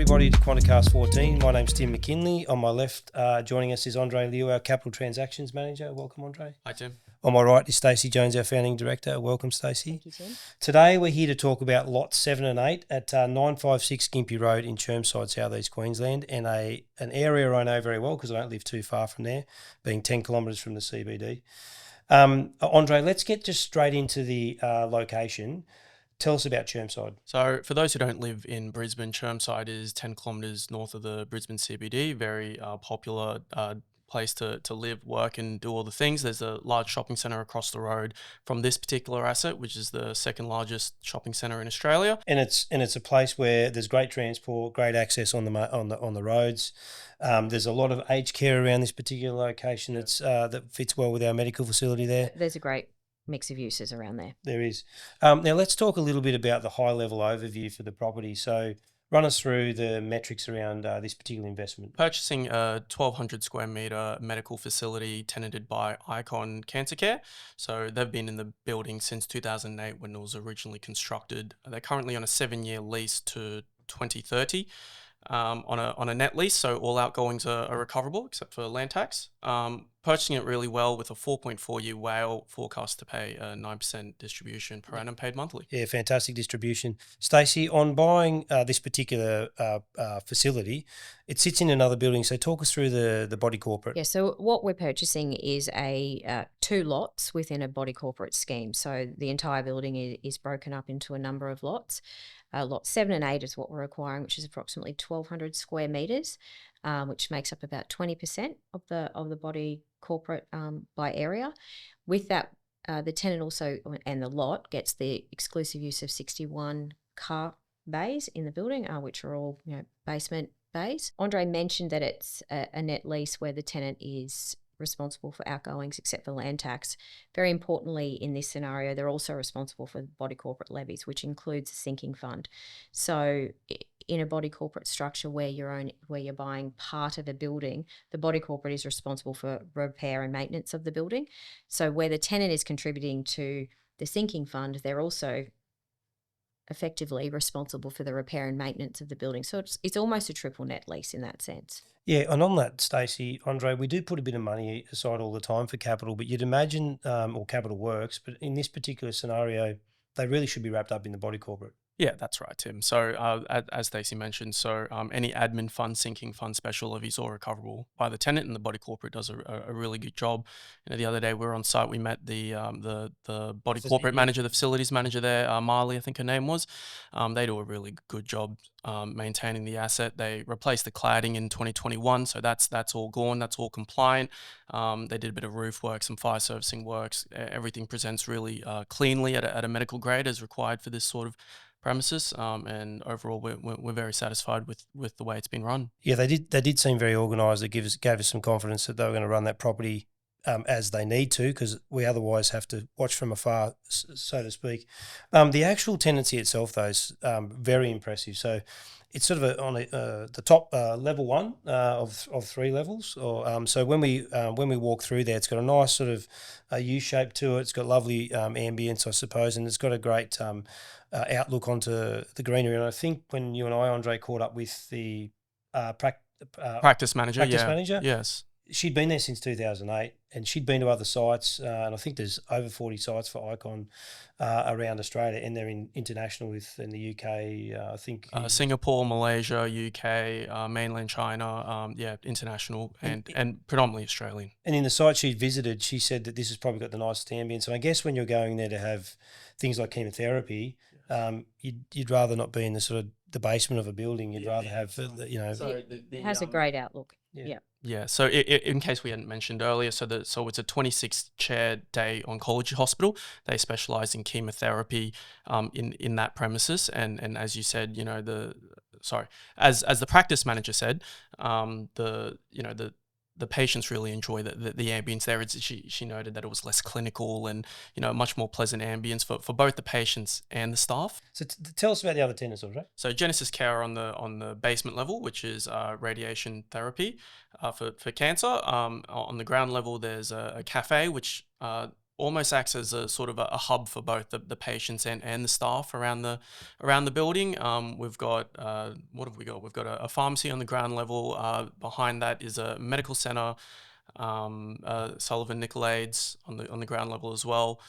everybody to Quantacast 14. My name's Tim McKinley. On my left, joining us is Andre Liu, our Capital Transactions Manager. Welcome, Andre. Hi, Tim. On my right is Stacey Jones, our Founding Director. Welcome, Stacey. Thank you, Tim. Today, we're here to talk about lots 7 and 8 at 956 Gympie Road in Chermside, South East Queensland, and an area I know very well because I don't live too far from there, being 10 kilometres from the CBD. Andre, let's get just straight into the location. Tell us about Chermside. So for those who don't live in Brisbane, Chermside is 10 kilometres north of the Brisbane CBD, very popular place to live, work and do all the things. There's a large shopping centre across the road from this particular asset, which is the second largest shopping centre in Australia. And it's a place where there's great transport, great access on the roads. There's a lot of aged care around this particular location. That fits well with our medical facility there. There's a great mix of uses around there. There is. Now let's talk a little bit about the high level overview for the property. So run us through the metrics around this particular investment. Purchasing a 1,200 square metre medical facility tenanted by Icon Cancer Care. So they've been in the building since 2008 when it was originally constructed. They're currently on a 7-year lease to 2030. On a net lease, so all outgoings are recoverable except for land tax. Purchasing it really well with a 4.4-year WALE, forecast to pay a 9% distribution per annum paid monthly. Yeah, fantastic distribution. Stacey, on buying this particular facility, it sits in another building, so talk us through the body corporate. Yeah, so what we're purchasing is a 2 lots within a body corporate scheme. So the entire building is broken up into a number of lots. Lot 7 and 8 is what we're acquiring, which is approximately 1,200 square metres, which makes up about 20% of the body corporate by area. With that, the tenant also and the lot gets the exclusive use of 61 car bays in the building, which are all basement bays. Andre mentioned that it's a net lease where the tenant is responsible for outgoings except for land tax. Very importantly, in this scenario, they're also responsible for body corporate levies, which includes a sinking fund. So in a body corporate structure where you're buying part of a building, the body corporate is responsible for repair and maintenance of the building. So where the tenant is contributing to the sinking fund, they're also effectively responsible for the repair and maintenance of the building. So it's almost a triple net lease in that sense. Yeah, and on that, Stacey, Andre, we do put a bit of money aside all the time for capital, but you'd imagine, or capital works, but in this particular scenario, they really should be wrapped up in the body corporate. Yeah, that's right, Tim. So as Stacey mentioned, any admin fund, sinking fund, special levies all recoverable by the tenant, and the body corporate does a really good job. The other day we were on site, we met the body corporate manager, the facilities manager there, Marley, I think her name was. They do a really good job maintaining the asset. They replaced the cladding in 2021, so that's all gone, that's all compliant. They did a bit of roof work, some fire servicing works. Everything presents really cleanly at a medical grade as required for this sort of premises, and overall we're very satisfied with the way it's been run. Yeah, they did seem very organised. It gave us some confidence that they were going to run that property as they need to, because we otherwise have to watch from afar, so to speak. The actual tenancy itself, though, is very impressive. So it's sort of on the top level 1 of 3 levels. So when we walk through there, it's got a nice sort of U shape to it. It's got lovely ambience, I suppose, and it's got a great outlook onto the greenery. And I think when you and I, Andre, caught up with the practice manager, yes, she'd been there since 2008, and she'd been to other sites, and I think there's over 40 sites for Icon around Australia, and they're international in the UK, I think. Singapore, Malaysia, UK, mainland China, international and predominantly Australian. And in the site she'd visited, she said that this has probably got the nicest ambience. So I guess when you're going there to have things like chemotherapy, you'd rather not be in the sort of the basement of a building. You'd rather have, it has a great outlook. Yeah. Yeah. So in case we hadn't mentioned earlier, so it's a 26-chair day oncology hospital. They specialise in chemotherapy in that premises, and as you said, as the practice manager said, the patients really enjoy the ambience there. She noted that it was less clinical and a much more pleasant ambience for both the patients and the staff. So tell us about the other tenants, right? So Genesis Care on the basement level, which is radiation therapy for cancer. On the ground level, there's a cafe which almost acts as a sort of a hub for both the patients and the staff around the building. We've got what have we got? We've got a pharmacy on the ground level. Behind that is a medical centre, Sullivan Nicolaides on the ground level as well.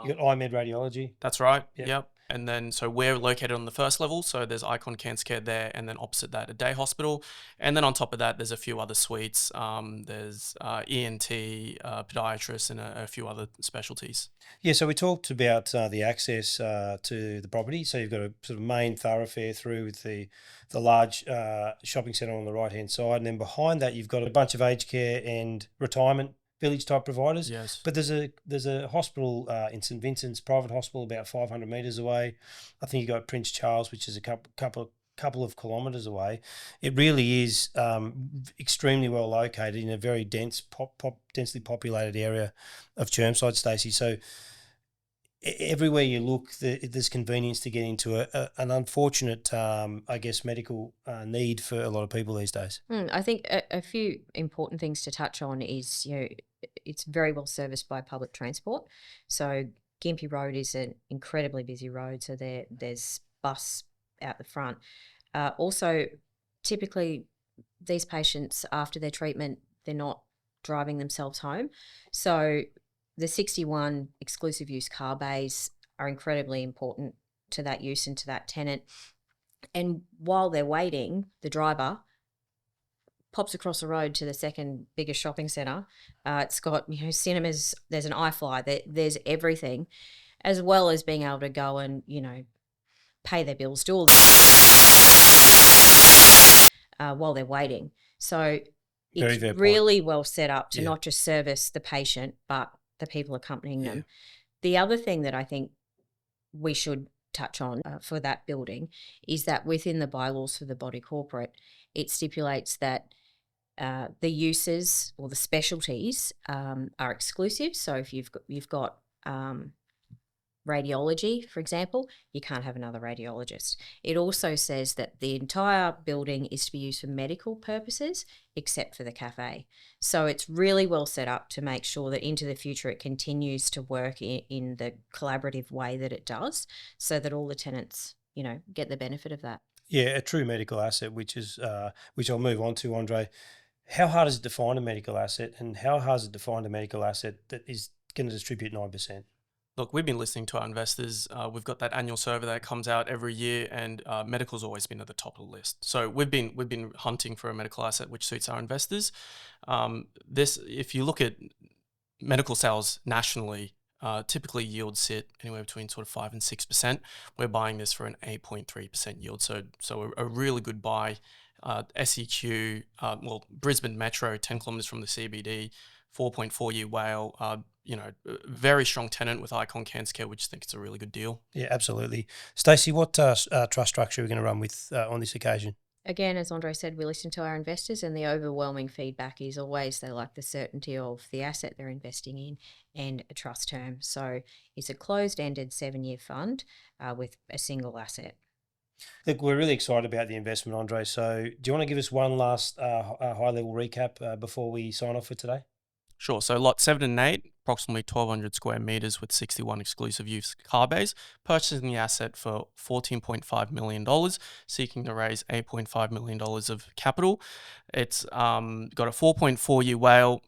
You got iMed Radiology. That's right. Yep. Yep. And then, so we're located on the first level. So there's Icon Cancer Care there, and then opposite that, a day hospital. And then on top of that, there's a few other suites. There's ENT, podiatrists, and a few other specialties. Yeah, so we talked about the access to the property. So you've got a sort of main thoroughfare through with the large shopping centre on the right-hand side. And then behind that, you've got a bunch of aged care and retirement village type providers. Yes. But there's a hospital in St Vincent's, private hospital, about 500 metres away. I think you got Prince Charles, which is a couple of kilometres away. It really is extremely well located in a very densely populated area of Chermside, Stacey. So everywhere you look, there's convenience to get into an unfortunate, I guess, medical need for a lot of people these days. I think a few important things to touch on is, it's very well serviced by public transport. So Gympie Road is an incredibly busy road, so there's bus out the front. Also, typically these patients, after their treatment, they're not driving themselves home. So the 61 exclusive use car bays are incredibly important to that use and to that tenant. And while they're waiting, the driver pops across the road to the second biggest shopping centre. It's got cinemas, there's an iFly, there's everything, as well as being able to go and, pay their bills, do all while they're waiting. So it's Very really well set up to Yeah. not just service the patient, but the people accompanying Yeah. them. The other thing that I think we should touch on for that building is that within the bylaws for the body corporate, it stipulates that the uses or the specialties are exclusive. So if you've got radiology, for example, you can't have another radiologist. It also says that the entire building is to be used for medical purposes, except for the cafe. So it's really well set up to make sure that into the future it continues to work in the collaborative way that it does, so that all the tenants, get the benefit of that. Yeah, a true medical asset, which I'll move on to, Andre. How hard is it to find a medical asset, and how hard is it to find a medical asset that is going to distribute 9%? Look, we've been listening to our investors. We've got that annual survey that comes out every year, and medical's always been at the top of the list. So we've been hunting for a medical asset which suits our investors. If you look at medical sales nationally, typically yields sit anywhere between sort of 5 and 6%. We're buying this for an 8.3% yield, so a really good buy. SEQ, Brisbane Metro, 10 kilometres from the CBD, 4.4-year WALE. Very strong tenant with Icon Cancer Care, which I think it's a really good deal. Yeah, absolutely. Stacey, what trust structure are we going to run with on this occasion? Again, as Andre said, we listen to our investors, and the overwhelming feedback is always they like the certainty of the asset they're investing in and a trust term. So it's a closed-ended 7-year fund with a single asset. Look, we're really excited about the investment, Andre. So do you want to give us one last high-level recap before we sign off for today? Sure. So lot 7 and 8, approximately 1,200 square metres with 61 exclusive use car bays, purchasing the asset for $14.5 million, seeking to raise $8.5 million of capital. It's got a 4.4-year WALE.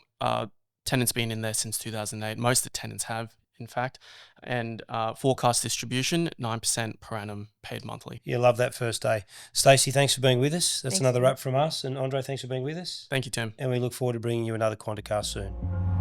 Tenants been in there since 2008. Most of the tenants have, in fact, and forecast distribution 9% per annum, paid monthly. You love that first day. Stacey, thanks for being with us. That's Thanks, another Tim. wrap from us. And Andre, thanks for being with us. Thank you, Tim. And we look forward to bringing you another Quantacast soon.